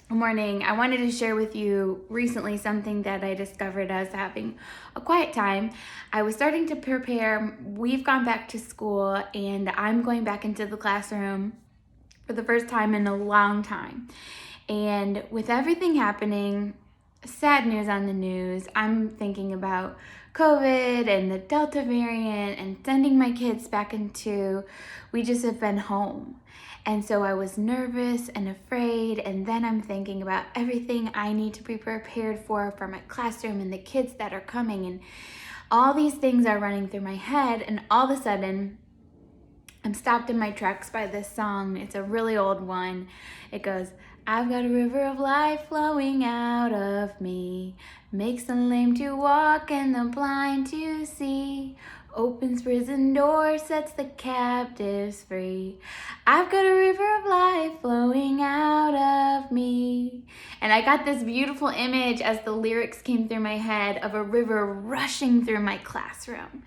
Good morning. I wanted to share with you recently something that I discovered as having a quiet time. I was starting to prepare. We've gone back to school and I'm going back into the classroom for the first time in a long time. And with everything happening, sad news on the news, I'm thinking about COVID and the Delta variant and sending my kids back into, we just have been home. And so I was nervous and afraid, and then I'm thinking about everything I need to be prepared for my classroom and the kids that are coming, and all these things are running through my head, and all of a sudden, I'm stopped in my tracks by this song. It's a really old one. It goes, I've got a river of life flowing out of me, makes the lame to walk and the blind to see, opens prison doors, sets the captives free. I've got a river of life flowing out of me. And I got this beautiful image as the lyrics came through my head of a river rushing through my classroom.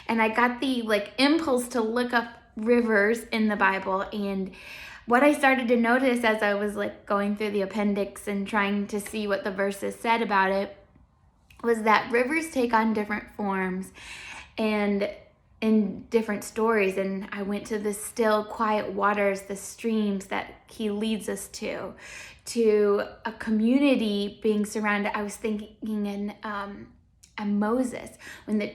And I got the impulse to look up rivers in the Bible, and what I started to notice as I was going through the appendix and trying to see what the verses said about it was that rivers take on different forms and in different stories. And I went to the still quiet waters, the streams that he leads us to a community being surrounded. I was thinking in Moses, when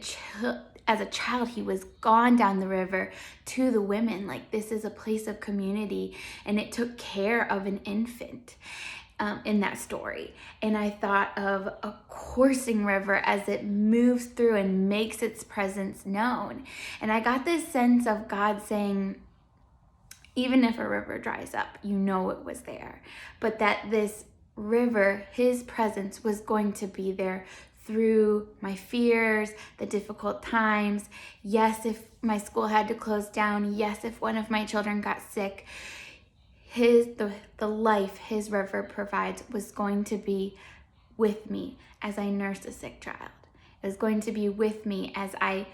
as a child, he was gone down the river to the women. This is a place of community, and it took care of an infant in that story. And I thought of a coursing river as it moves through and makes its presence known. And I got this sense of God saying, even if a river dries up, you know it was there. But that this river, his presence, was going to be there through my fears, the difficult times. Yes, if my school had to close down. Yes, if one of my children got sick. The life his river provides was going to be with me as I nursed a sick child. It was going to be with me as I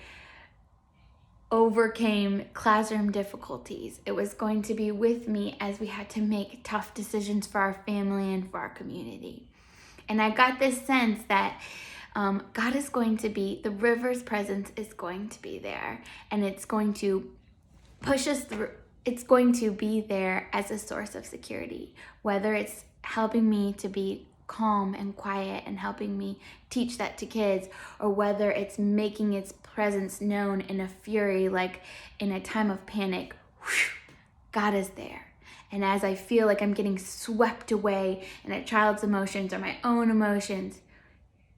overcame classroom difficulties. It was going to be with me as we had to make tough decisions for our family and for our community. And I got this sense that God is going to be, the river's presence is going to be there, and it's going to push us through. It's going to be there as a source of security, whether it's helping me to be calm and quiet and helping me teach that to kids, or whether it's making its presence known in a fury, like in a time of panic. God is there. And as I feel like I'm getting swept away in a child's emotions or my own emotions,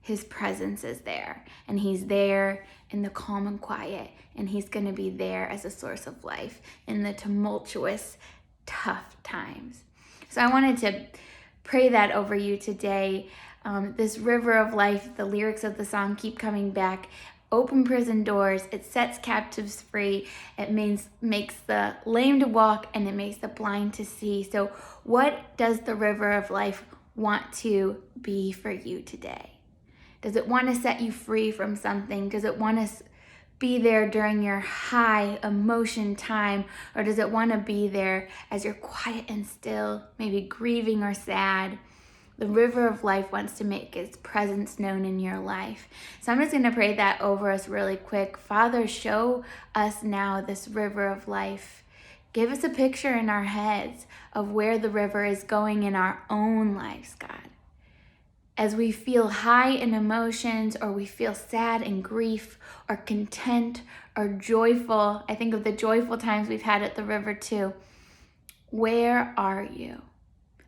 his presence is there, and he's there in the calm and quiet, and he's going to be there as a source of life in the tumultuous, tough times. So I wanted to pray that over you today. This river of life, the lyrics of the song keep coming back. Open prison doors, it sets captives free, it makes the lame to walk, and it makes the blind to see. So what does the river of life want to be for you today? Does it want to set you free from something? Does it want to be there during your high emotion time? Or does it want to be there as you're quiet and still, maybe grieving or sad? The river of life wants to make its presence known in your life. So I'm just going to pray that over us really quick. Father, show us now this river of life. Give us a picture in our heads of where the river is going in our own lives, God. As we feel high in emotions, or we feel sad in grief, or content, or joyful, I think of the joyful times we've had at the river too. Where are you?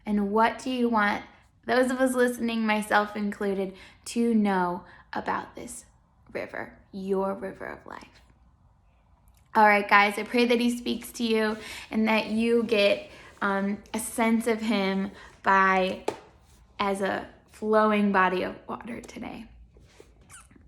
And what do you want those of us listening, myself included, to know about this river, your river of life? All right, guys, I pray that he speaks to you and that you get a sense of him as a flowing body of water today.